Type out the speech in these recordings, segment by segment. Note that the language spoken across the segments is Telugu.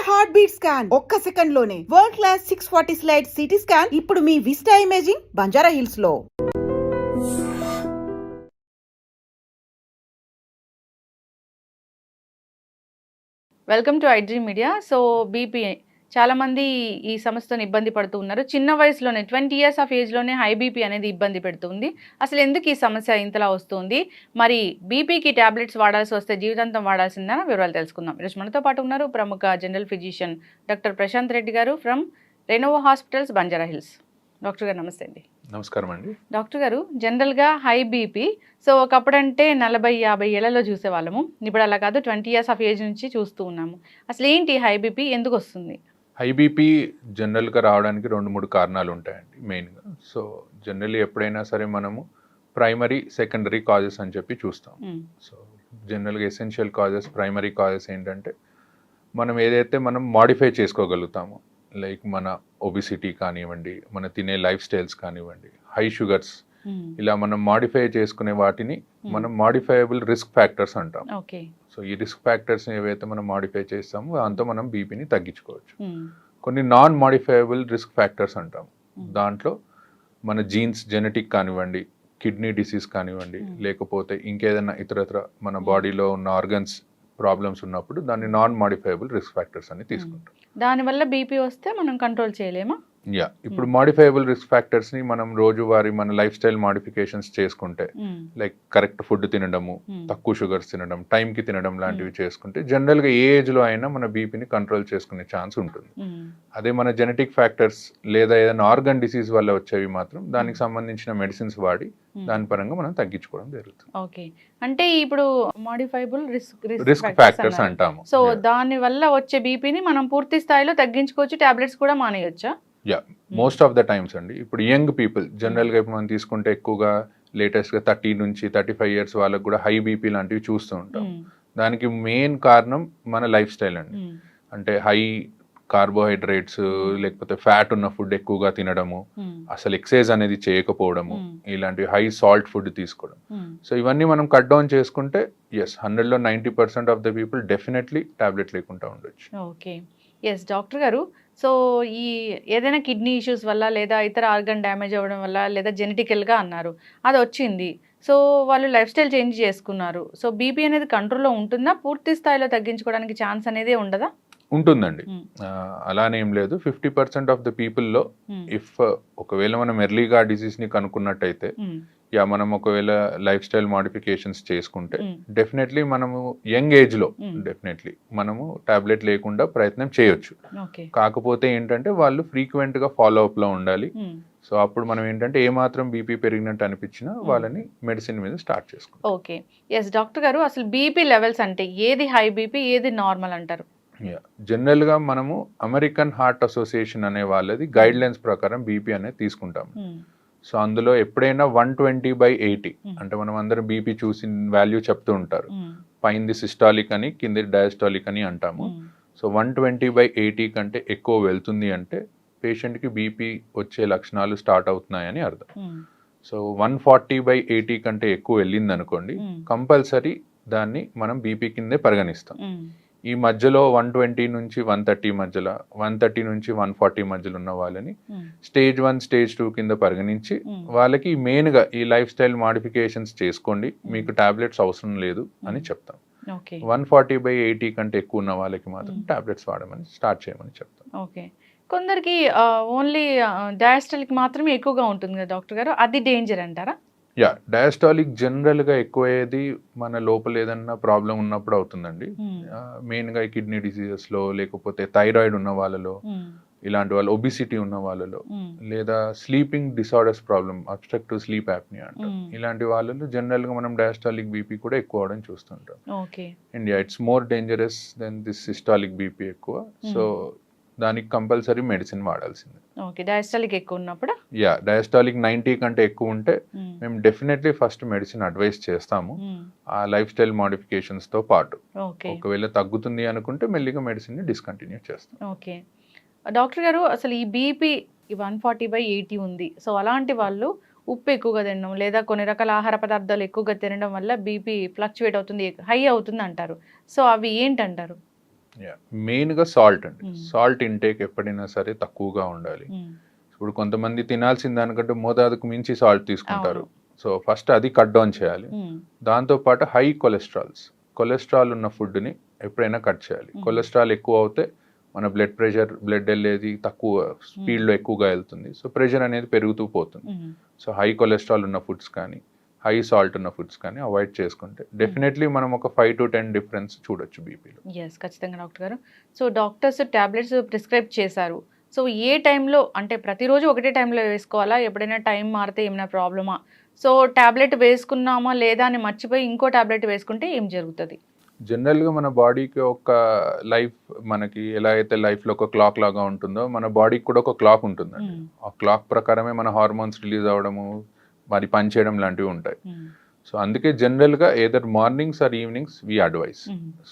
హార్ట్ బీట్ స్కాన్ ఒక్క సెకండ్ లోనే world class 640 slide CT scan ఇప్పుడు మీ విస్టా ఇమేజింగ్ బంజారా హిల్స్ లో. Welcome to iDream media. So BP చాలామంది ఈ సమస్యతో ఇబ్బంది పడుతూ ఉన్నారు. చిన్న వయసులోనే 20 years ఆఫ్ ఏజ్లోనే హై బీపీ అనేది ఇబ్బంది పెడుతుంది. అసలు ఎందుకు ఈ సమస్య ఇంతలా వస్తుంది, మరి బీపీకి ట్యాబ్లెట్స్ వాడాల్సి వస్తే జీవితాంతం వాడాల్సిందని వివరాలు తెలుసుకుందాం. ఈరోజు మనతో పాటు ఉన్నారు ప్రముఖ general physician doctor Prashanth Reddy గారు from Renova hospitals Banjara Hills. Doctor గారు నమస్తే అండి. నమస్కారం అండి. డాక్టర్ గారు, జనరల్గా హై బీపీ సో ఒకప్పుడంటే 40-50 ఏళ్లలో చూసేవాళ్ళము, ఇప్పుడు అలా కాదు, 20 years ఆఫ్ ఏజ్ నుంచి చూస్తూ ఉన్నాము. అసలు ఏంటి హై బీపీ, ఎందుకు వస్తుంది? హై బీపీ జనరల్గా రావడానికి 2-3 కారణాలు ఉంటాయండి మెయిన్గా. సో జనరల్లీ ఎప్పుడైనా సరే మనము ప్రైమరీ సెకండరీ కాజెస్ అని చెప్పి చూస్తాం. సో జనరల్గా ఎసెన్షియల్ కాజెస్, ప్రైమరీ కాజెస్ ఏంటంటే మనం ఏదైతే మనం మాడిఫై చేసుకోగలుగుతామో, లైక్ మన ఒబిసిటీ కానివ్వండి, మన తినే లైఫ్ స్టైల్స్ కానివ్వండి, హై షుగర్స్, ఇలా మనం మాడిఫై చేసుకునే వాటిని మనం మాడిఫైయబుల్ రిస్క్ ఫ్యాక్టర్స్ అంటాం. సో ఈ రిస్క్ ఫ్యాక్టర్స్ ఏవైతే మనం మాడిఫై చేస్తామో దాంతో మనం బీపీని తగ్గించుకోవచ్చు. కొన్ని నాన్ మాడిఫైయబుల్ రిస్క్ ఫ్యాక్టర్స్ అంటాం. దాంట్లో మన జీన్స్, జెనెటిక్ కానివ్వండి, కిడ్నీ డిసీజ్ కానివ్వండి, లేకపోతే ఇంకేదైనా ఇతరత్ర మన బాడీలో ఉన్న ఆర్గన్స్ ప్రాబ్లమ్స్ ఉన్నప్పుడు దాన్ని నాన్ మాడిఫైయబుల్ రిస్క్ ఫ్యాక్టర్స్ అని తీసుకుంటాం. దానివల్ల బీపీ వస్తే మనం కంట్రోల్ చేయలేమా? ఇప్పుడు మాడిఫైయబుల్ రిస్క్ ఫ్యాక్టర్స్ ని మనం రోజువారీ మన లైఫ్ స్టైల్ మాడిఫికేషన్స్ చేసుకుంటే, లైక్ కరెక్ట్ ఫుడ్ తినడము, తక్కువ షుగర్స్ తినడం, టైంకి తినడం లాంటివి చేసుకుంటే జనరల్ గా ఏ ఏజ్ లో అయినా మన బీపీని కంట్రోల్ చేసుకునే ఛాన్స్ ఉంటుంది. అదే మన జెనెటిక్ ఫ్యాక్టర్స్ లేదా ఏదైనా ఆర్గన్ డిసీజ్ వల్ల వచ్చేవి మాత్రం దానికి సంబంధించిన మెడిసిన్స్ వాడి దాని పరంగా మనం తగ్గించుకోవడం జరుగుతుంది. ఓకే, అంటే ఇప్పుడు మాడిఫైబుల్ రిస్క్ ఫ్యాక్టర్స్ అంటాము. సో దాని వల్ల వచ్చే బీపీని మనం పూర్తి స్థాయిలో తగ్గించుకోవచ్చు, టాబ్లెట్స్ కూడా మానేయొచ్చా? మోస్ట్ ఆఫ్ ద టైమ్స్ అండి. ఇప్పుడు యంగ్ పీపుల్ జనరల్గా ఇప్పుడు మనం తీసుకుంటే ఎక్కువగా లేటెస్ట్గా 30 నుంచి 35 years వాళ్ళకు కూడా హై బీపీ లాంటివి చూస్తూ ఉంటాం. దానికి మెయిన్ కారణం మన లైఫ్ స్టైల్ అండి. అంటే హై కార్బోహైడ్రేట్స్ లేకపోతే ఫ్యాట్ ఉన్న ఫుడ్ ఎక్కువగా తినడము, అసలు ఎక్సర్సైజ్ అనేది చేయకపోవడము, ఇలాంటి హై సాల్ట్ ఫుడ్ తీసుకోవడం. సో ఇవన్నీ మనం కట్ డౌన్ చేసుకుంటే 100లో 90% of the people definitely tablet లేకుండా ఉండొచ్చు. ఓకే, ఎస్ డాక్టర్ గారు. సో ఈ ఏదైనా కిడ్నీ ఇష్యూస్ వల్ల లేదా ఇతర ఆర్గన్ డ్యామేజ్ అవ్వడం వల్ల లేదా జెనెటికల్గా అన్నారు అది వచ్చింది, సో వాళ్ళు లైఫ్ స్టైల్ చేంజ్ చేసుకున్నారు, సో బీపీ అనేది కంట్రోల్లో ఉంటుందా? పూర్తి స్థాయిలో తగ్గించుకోవడానికి ఛాన్స్ అనేది ఉండదా? ఉంటుందండి, అలానే ఏం లేదు. 50% ఆఫ్ ద పీపుల్లో ఇఫ్ ఒకవేళ మనం ఎర్లీగా డిసీజ్ని కనుక్కున్నట్టయితే మనం ఒకవేళ లైఫ్ స్టైల్ మాడిఫికేషన్స్ చేసుకుంటే డెఫినెట్లీ మనము యంగ్ ఏజ్లో డెఫినెట్లీ మనము టాబ్లెట్ లేకుండా ప్రయత్నం చేయొచ్చు. కాకపోతే ఏంటంటే వాళ్ళు ఫ్రీక్వెంట్గా ఫాలో అప్లో ఉండాలి. సో అప్పుడు మనం ఏంటంటే ఏమాత్రం బీపీ పెరిగినట్టు అనిపించినా వాళ్ళని మెడిసిన్ మీద స్టార్ట్ చేసుకోవాలి. ఓకే, ఎస్ డాక్టర్ గారు, అసలు బీపీ లెవెల్స్ అంటే ఏది హై బీపీ, ఏది నార్మల్ అంటారు? జనరల్గా మనము అమెరికన్ హార్ట్ అసోసియేషన్ అనే వాళ్ళది గైడ్ లైన్స్ ప్రకారం బీపీ అనేది తీసుకుంటాము. సో అందులో ఎప్పుడైనా 120/80 అంటే మనం అందరం బీపీ చూసి వాల్యూ చెప్తూ ఉంటారు. పైంది సిస్టాలిక్ అని, కింది డయాస్టాలిక్ అని అంటాము. సో 120/80 కంటే ఎక్కువ వెళ్తుంది అంటే పేషెంట్కి బీపీ వచ్చే లక్షణాలు స్టార్ట్ అవుతున్నాయని అర్థం. సో 140/80 కంటే ఎక్కువ వెళ్ళింది అనుకోండి, కంపల్సరీ దాన్ని మనం బీపీ కిందే పరిగణిస్తాం. ఈ మధ్యలో 120 నుంచి 130 మధ్యలో, 130 నుంచి 140 మధ్యలో ఉన్న వాళ్ళని స్టేజ్ 1, స్టేజ్ 2 కింద పరిగణించి వాళ్ళకి మెయిన్గా ఈ లైఫ్ స్టైల్ మాడిఫికేషన్స్ చేసుకోండి, మీకు టాబ్లెట్స్ అవసరం లేదు అని చెప్తాం. 140/80 కంటే ఎక్కువ ఉన్న వాళ్ళకి మాత్రం టాబ్లెట్స్ వాడమని స్టార్ట్ చేయమని చెప్తాం. ఓకే, కొందరికి ఓన్లీ డయాస్టాలిక్ మాత్రమే ఎక్కువగా ఉంటుంది కదా డాక్టర్ గారు, అది డేంజర్ అంటారా? డయాస్టాలిక్ జనరల్గా ఎక్కువయ్యేది మన లోపల ఏదన్నా ప్రాబ్లం ఉన్నప్పుడు అవుతుందండి. మెయిన్గా కిడ్నీ డిసీజెస్లో, లేకపోతే థైరాయిడ్ ఉన్న వాళ్ళలో, ఇలాంటి వాళ్ళు ఒబిసిటీ ఉన్న వాళ్ళలో, లేదా sleeping disorders problem, obstructive sleep apnea అంటాం, ఇలాంటి వాళ్ళలో జనరల్గా మనం డయాస్టాలిక్ బీపీ కూడా ఎక్కువ అవడం చూస్తుంటాం. India it's more dangerous than this systolic BP ఎక్కువ. సో దానికి కంపల్సరీ మెడిసిన్ వాడాల్సిందే. ఓకే, డయాస్టాలిక్ ఎక్కువ ఉన్నప్పుడు డయాస్టాలిక్ 90 కంటే ఎక్కువ ఉంటే మేము డెఫినెట్లీ ఫస్ట్ మెడిసిన్ అడ్వైస్ చేస్తాము, ఆ లైఫ్ స్టైల్ మాడిఫికేషన్స్ తో పాటు. ఒకవేళ తగ్గుతుంది అనుకుంటే మెల్లిగా మెడిసిన్ ని డిస్కంటిన్యూ చేస్తాం. ఓకే డాక్టర్ గారు, అసలు ఈ బీపీ 140/80 ఉంది, సో అలాంటి వాళ్ళు ఉప్పు ఎక్కువగా తినడం లేదా కొన్ని రకాల ఆహార పదార్థాలు ఎక్కువగా తినడం వల్ల బీపీ ఫ్లక్చువేట్ అవుతుంది, హై అవుతుంది అంటారు, సో అవి ఏంటంటారు? మెయిన్గా సాల్ట్ అండి. Mm. సాల్ట్ ఇంటేక్ ఎప్పుడైనా సరే తక్కువగా ఉండాలి. ఇప్పుడు కొంతమంది తినాల్సిన దానికంటే మోతాదుకు మించి సాల్ట్ తీసుకుంటారు. సో ఫస్ట్ అది కట్ డౌన్ చేయాలి. దాంతోపాటు హై కొలెస్ట్రాల్ ఉన్న ఫుడ్ని ఎప్పుడైనా కట్ చేయాలి. కొలెస్ట్రాల్ ఎక్కువ అవుతే మన బ్లడ్ వెళ్ళేది తక్కువ స్పీడ్లో ఎక్కువగా వెళ్తుంది. సో ప్రెషర్ అనేది పెరుగుతూ పోతుంది. సో హై కొలెస్ట్రాల్ ఉన్న ఫుడ్స్ కానీ హై సాల్ట్ ఉన్న ఫుడ్స్ కానీ అవాయిడ్ చేసుకుంటే డెఫినెట్లీ మనం ఒక 5 to 10 డిఫరెన్స్ చూడొచ్చు బీపీలో. ఎస్, ఖచ్చితంగా డాక్టర్ గారు. సో డాక్టర్స్ టాబ్లెట్స్ ప్రిస్క్రైబ్ చేశారు. సో ఏ టైంలో, అంటే ప్రతిరోజు ఒకటే టైంలో వేసుకోవాలా, ఎప్పుడైనా టైం మారితే ఏమైనా ప్రాబ్లమా? సో టాబ్లెట్ వేసుకున్నామా లేదా అని మర్చిపోయి ఇంకో టాబ్లెట్ వేసుకుంటే ఏం జరుగుతుంది? జనరల్గా మన బాడీకి ఒక లైఫ్, మనకి ఎలా అయితే లైఫ్లో ఒక క్లాక్ లాగా ఉంటుందో మన బాడీకి కూడా ఒక క్లాక్ ఉంటుందండి. ఆ క్లాక్ ప్రకారమే మన హార్మోన్స్ రిలీజ్ అవ్వడము, మరి పనిచేయడం లాంటివి ఉంటాయి. సో అందుకే జనరల్గా either mornings or evenings we advise.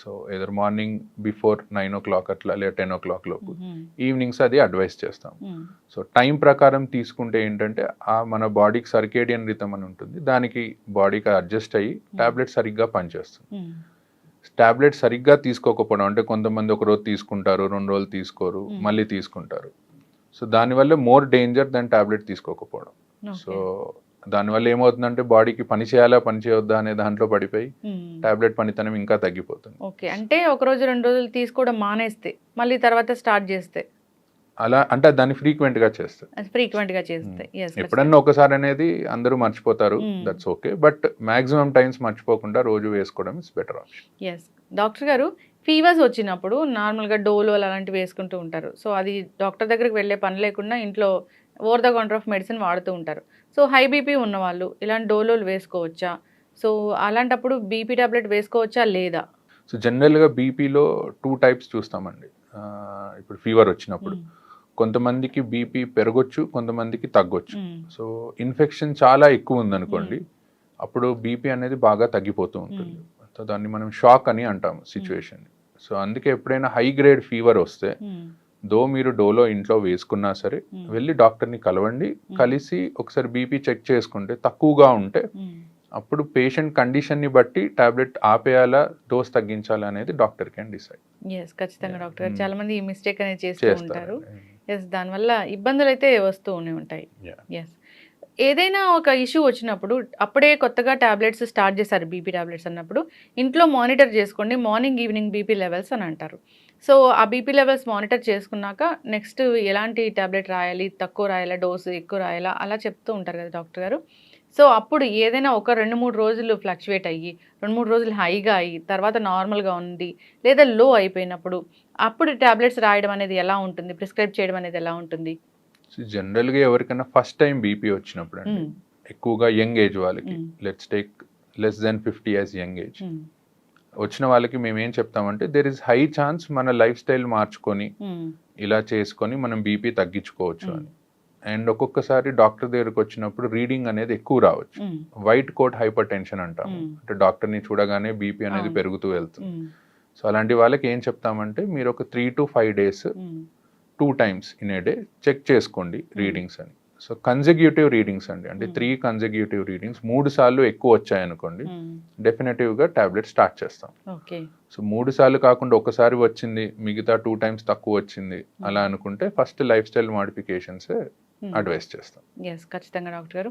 So either morning before 9 o'clock అట్లా లేదా 10 o'clock లోపు, ఈవినింగ్స్ అది అడ్వైస్ చేస్తాం. సో టైం ప్రకారం తీసుకుంటే ఏంటంటే మన బాడీకి సర్కేడియన్ రిథమ్ అని ఉంటుంది, దానికి బాడీకి అడ్జస్ట్ అయ్యి టాబ్లెట్ సరిగ్గా పనిచేస్తుంది. టాబ్లెట్ సరిగ్గా తీసుకోకపోవడం అంటే కొంతమంది ఒక రోజు తీసుకుంటారు, 2 రోజులు తీసుకోరు, మళ్ళీ తీసుకుంటారు. సో దానివల్ల మోర్ డేంజర్ దాని టాబ్లెట్ తీసుకోకపోవడం. సో దానివల్ల ఏమవుతుందంటే బాడీకి పని చేయాలా పని చేయొద్దా అనే దాంట్లో పడిపోయి టాబ్లెట్ పనితనం ఇంకా తగ్గిపోతుంది. ఓకే, అంటే ఒక రోజు 2 రోజులు తీసుకోవడం మానేస్తే మళ్ళీ తర్వాత స్టార్ట్ చేస్తే అలా అంటే దాన్ని ఫ్రీక్వెంట్ గా చేస్తే ఎప్పుడన్నా ఒకసారి అనేది అందరూ మర్చిపోతారు, that's okay. But maximum times మర్చిపోకుండా రోజు వేసుకోవడం is better option. Yes doctor గారు, ఫీవర్స్ వచ్చినప్పుడు నార్మల్గా డోలో అలాంటివి వేసుకుంటూ ఉంటారు. సో అది డాక్టర్ దగ్గరికి వెళ్ళే పని లేకుండా ఇంట్లో over the counter of medicine వాడుతూ ఉంటారు. సో హై బీపీ ఉన్నవాళ్ళు ఇలాంటి డోలోలు వేసుకోవచ్చా? సో అలాంటప్పుడు బీపీ టాబ్లెట్ వేసుకోవచ్చా లేదా? సో జనరల్గా బీపీలో 2 types చూస్తామండి. ఇప్పుడు ఫీవర్ వచ్చినప్పుడు కొంతమందికి బీపీ పెరగొచ్చు, కొంతమందికి తగ్గొచ్చు. సో ఇన్ఫెక్షన్ చాలా ఎక్కువ ఉందనుకోండి, అప్పుడు బీపీ అనేది బాగా తగ్గిపోతూ ఉంటుంది. సో దాన్ని మనం షాక్ అని అంటాము సిచ్యువేషన్. సో అందుకే ఎప్పుడైనా హై గ్రేడ్ ఫీవర్ వస్తే మీరు డోలో ఇంట్లో వేసుకున్నా సరే వెళ్ళి డాక్టర్ని కలవండి. కలిసి ఒకసారి బీపీ చెక్ చేసుకుంటే తక్కువగా ఉంటే అప్పుడు పేషెంట్ కండిషన్ని బట్టి టాబ్లెట్ ఆపేయాలా, డోస్ తగ్గించాలా అనేది డాక్టర్ కెన్ డిసైడ్. ఎస్, ఖచ్చితంగా డాక్టర్ గారు. చాలా మంది ఈ మిస్టేక్ అనేది చేస్తూ ఉంటారు. ఎస్, దానివల్ల ఇబ్బందులు అయితే వస్తూనే ఉంటాయి. ఎస్, ఏదైనా ఒక ఇష్యూ వచ్చినప్పుడు అప్పుడే కొత్తగా టాబ్లెట్స్ స్టార్ట్ చేశారు బీపీ టాబ్లెట్స్ అన్నప్పుడు ఇంట్లో మానిటర్ చేసుకోండి, మార్నింగ్ ఈవినింగ్ బీపీ లెవెల్స్ అని అంటారు. సో ఆ బీపీ లెవెల్స్ మానిటర్ చేసుకున్నాక నెక్స్ట్ ఎలాంటి టాబ్లెట్ రాయాలి, తక్కువ రాయాలా, డోసు ఎక్కువ రాయాలా అలా చెప్తూ ఉంటారు కదా డాక్టర్ గారు. సో అప్పుడు ఏదైనా ఒక 2-3 రోజులు ఫ్లక్చువేట్ అయ్యి 2-3 రోజులు హైగా అయ్యి తర్వాత నార్మల్గా ఉంది లేదా లో అయిపోయినప్పుడు అప్పుడు టాబ్లెట్స్ రాయడం అనేది ఎలా ఉంటుంది, ప్రిస్క్రైబ్ చేయడం అనేది ఎలా ఉంటుంది? జనరల్గా ఎవరికైనా ఫస్ట్ టైం బీపీ వచ్చినప్పుడు అండి, ఎక్కువగా యంగ్ ఏజ్ వాళ్ళకి, let's take less than 50 years young age వచ్చిన వాళ్ళకి మేము ఏం చెప్తామంటే దేర్ ఇస్ హై ఛాన్స్ మన లైఫ్ స్టైల్ మార్చుకొని ఇలా చేసుకొని మనం బీపీ తగ్గించుకోవచ్చు అని. అండ్ ఒక్కొక్కసారి డాక్టర్ దగ్గరకు వచ్చినప్పుడు రీడింగ్ అనేది ఎక్కువ రావచ్చు. వైట్ కోట్ హైపర్ టెన్షన్ అంటాం, అంటే డాక్టర్ని చూడగానే బీపీ అనేది పెరుగుతూ వెళ్తుంది. సో అలాంటి వాళ్ళకి ఏం చెప్తామంటే మీరు ఒక 3 to 5 days 2 times in a day check చేసుకోండి రీడింగ్స్ అని. సో కన్సెక్యూటివ్ రీడింగ్స్ అండి, అంటే 3 consecutive రీడింగ్స్ 3 సార్లు ఎక్కువ వచ్చాయనుకోండి డెఫినెటివ్గా టాబ్లెట్ స్టార్ట్ చేస్తాం. సో 3 సార్లు కాకుండా ఒకసారి వచ్చింది మిగతా 2 times తక్కువ వచ్చింది అలా అనుకుంటే first life style modifications advice చేస్తాం. ఎస్, ఖచ్చితంగా డాక్టర్ గారు.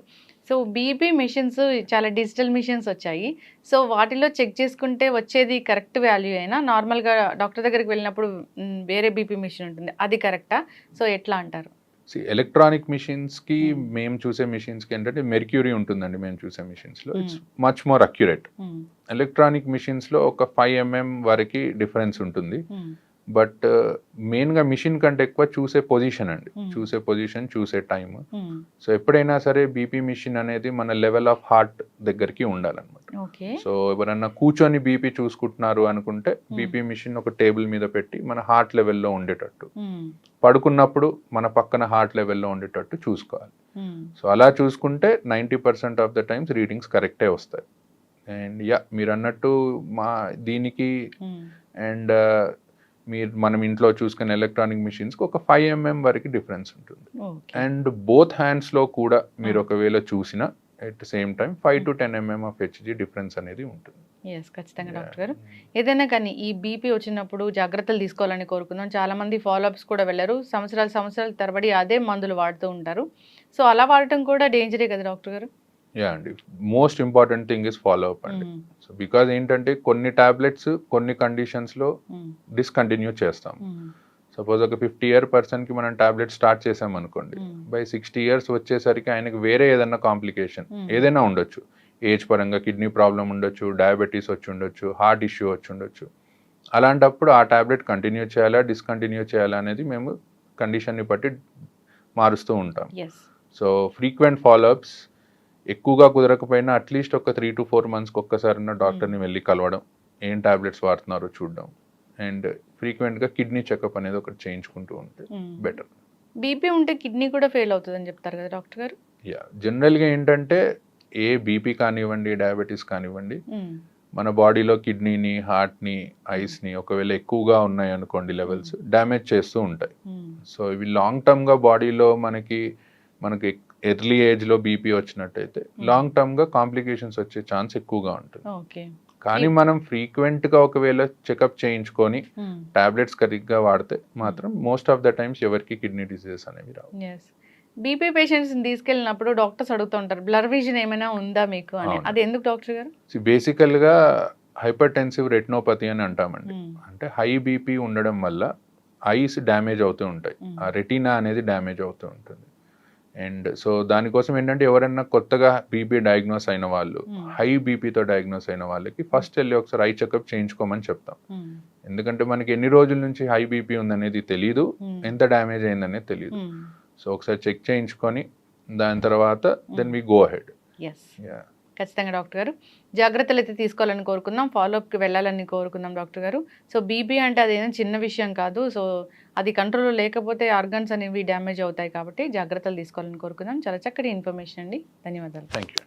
సో బీపీ మిషన్స్ చాలా డిజిటల్ మిషన్స్ వచ్చాయి. సో వాటిలో చెక్ చేసుకుంటే వచ్చేది కరెక్ట్ వాల్యూ అయినా నార్మల్గా డాక్టర్ దగ్గరికి వెళ్ళినప్పుడు వేరే బీపీ మిషన్ ఉంటుంది, అది కరెక్టా? సో ఎట్లా అంటారు? ఎలక్ట్రానిక్ మిషన్స్కి మేము చూసే మిషన్స్కి ఏంటంటే మెర్క్యూరీ ఉంటుందండి మేము చూసే మిషన్స్లో, it's much more accurate. Electronic మిషన్స్లో ఒక 5 mm వరకు డిఫరెన్స్ ఉంటుంది. బట్ మెయిన్గా మిషన్ కంటే ఎక్కువ చూసే పొజిషన్ అండి, చూసే టైం. సో ఎప్పుడైనా సరే బీపీ మిషన్ అనేది మన లెవెల్ ఆఫ్ హార్ట్ దగ్గరికి ఉండాలన్నమాట. సో ఎవరన్నా కూర్చొని బీపీ చూసుకుంటున్నారు అనుకుంటే బీపీ మిషన్ ఒక టేబుల్ మీద పెట్టి మన హార్ట్ లెవెల్లో ఉండేటట్టు, పడుకున్నప్పుడు మన పక్కన హార్ట్ లెవెల్లో ఉండేటట్టు చూసుకోవాలి. సో అలా చూసుకుంటే 90% ఆఫ్ ద టైమ్స్ రీడింగ్స్ కరెక్టే వస్తాయి. అండ్ మీరు అన్నట్టు దీనికి అండ్ మనం ఇంట్లో చూసుకునే ఎలక్ట్రానిక్ మిషన్స్కి ఒక 5 mm వరకు డిఫరెన్స్ ఉంటుంది. అండ్ బోత్ హ్యాండ్స్లో కూడా మీరు ఒకవేళ చూసినా at same time 5 to 10 mm of HG difference అనేది ఉంటుంది. ఎస్, ఖచ్చితంగా డాక్టర్ గారు. ఏదైనా కానీ ఈ బీపీ వచ్చినప్పుడు జాగ్రత్తలు తీసుకోవాలని కోరుకుందాం. చాలామంది ఫాలోఅప్స్ కూడా వెళ్ళరు, సంవత్సరాల తరబడి అదే మందులు వాడుతూ ఉంటారు. సో అలా వాడటం కూడా డేంజరే కదా డాక్టర్ గారు? యా అండి, most important thing is follow up అండి. సో బికాజ్ ఏంటంటే కొన్ని టాబ్లెట్స్ కొన్ని కండిషన్స్లో డిస్కంటిన్యూ చేస్తాం. సపోజ్ ఒక 50-year పర్సన్కి మనం టాబ్లెట్ స్టార్ట్ చేసాం అనుకోండి, బై 60 years వచ్చేసరికి ఆయనకి వేరే ఏదైనా కాంప్లికేషన్ ఏదైనా ఉండొచ్చు. ఏజ్ పరంగా కిడ్నీ ప్రాబ్లం ఉండొచ్చు, డయాబెటీస్ వచ్చి ఉండొచ్చు, హార్ట్ ఇష్యూ వచ్చి ఉండొచ్చు. అలాంటప్పుడు ఆ టాబ్లెట్ కంటిన్యూ చేయాలా డిస్కంటిన్యూ చేయాలా అనేది మేము కండిషన్ని బట్టి మారుస్తూ ఉంటాం. సో ఫ్రీక్వెంట్ ఫాలోఅప్స్, ఎక్కువగా కుదరకపోయినా అట్లీస్ట్ ఒక 3 to 4 monthsకి ఒక్కసారైనా డాక్టర్ని వెళ్ళి కలవడం, ఏం టాబ్లెట్స్ వాడుతున్నారో చూడడం, అండ్ ఫ్రీక్వెంట్గా కిడ్నీ చెకప్ అనేది ఒకటి చేయించుకుంటూ ఉంటే బెటర్. బీపీ ఉంటే కిడ్నీ కూడా ఫెయిల్ అవుతుందని చెప్తారు కదా డాక్టర్ గారు? యా, జనరల్గా ఏంటంటే ఏ బీపీ కానివ్వండి, డయాబెటీస్ కానివ్వండి, మన బాడీలో కిడ్నీని, హార్ట్ని, ఐస్ని ఒకవేళ ఎక్కువగా ఉన్నాయి అనుకోండి లెవెల్స్, డ్యామేజ్ చేస్తూ ఉంటాయి. సో ఇవి లాంగ్ టర్మ్గా బాడీలో మనకి ఎర్లీ ఏజ్లో బీపీ వచ్చినట్టయితే లాంగ్ టర్మ్గా కాంప్లికేషన్స్ వచ్చే ఛాన్స్ ఎక్కువగా ఉంటుంది. కానీ మనం ఫ్రీక్వెంట్గా ఒకవేళ చెకప్ చేయించుకొని టాబ్లెట్స్ కరెక్ట్గా వాడితే మాత్రం మోస్ట్ ఆఫ్ ద టైమ్స్ ఎవరికి కిడ్నీ డిసీజెస్ అనేవి రావు. బీపీ పేషెంట్స్ని తీసుకెళ్ళినప్పుడు డాక్టర్స్ అడుగుతూ ఉంటారు, బ్లర్ విజన్ ఏమైనా ఉందా మీకు అని. అది ఎందుకు డాక్టర్ గారు? బేసికల్గా హైపర్టెన్సివ్ రెటినోపతి అని అంటామండి. అంటే హై బీపీ ఉండడం వల్ల ఐస్ డ్యామేజ్ అవుతూ ఉంటాయి, ఆ రెటీనా అనేది డ్యామేజ్ అవుతూ ఉంటుంది. అండ్ సో దానికోసం ఏంటంటే ఎవరైనా కొత్తగా బీపీ డయాగ్నోస్ అయిన వాళ్ళు, హై బీపీతో డయాగ్నోస్ అయిన వాళ్ళకి ఫస్ట్ వెళ్ళి ఒకసారి ఐ చెకప్ చేయించుకోమని చెప్తాం. ఎందుకంటే మనకి ఎన్ని రోజుల నుంచి హై బీపీ ఉందనేది తెలియదు, ఎంత డ్యామేజ్ అయిందనేది తెలియదు. సో ఒకసారి చెక్ చేయించుకొని దాని తర్వాత దెన్ వి గో అహెడ్. ఖచ్చితంగా డాక్టర్ గారు జాగ్రత్తలు అయితే తీసుకోవాలని కోరుకుందాం, ఫాలోఅప్కి వెళ్ళాలని కోరుకుందాం డాక్టర్ గారు. సో బీపీ అంటే అదేం చిన్న విషయం కాదు. సో అది కంట్రోల్లో లేకపోతే ఆర్గన్స్ అనేవి డ్యామేజ్ అవుతాయి, కాబట్టి జాగ్రత్తలు తీసుకోవాలని కోరుకుందాం. చాలా చక్కటి ఇన్ఫర్మేషన్ అండి, ధన్యవాదాలు. Thank you.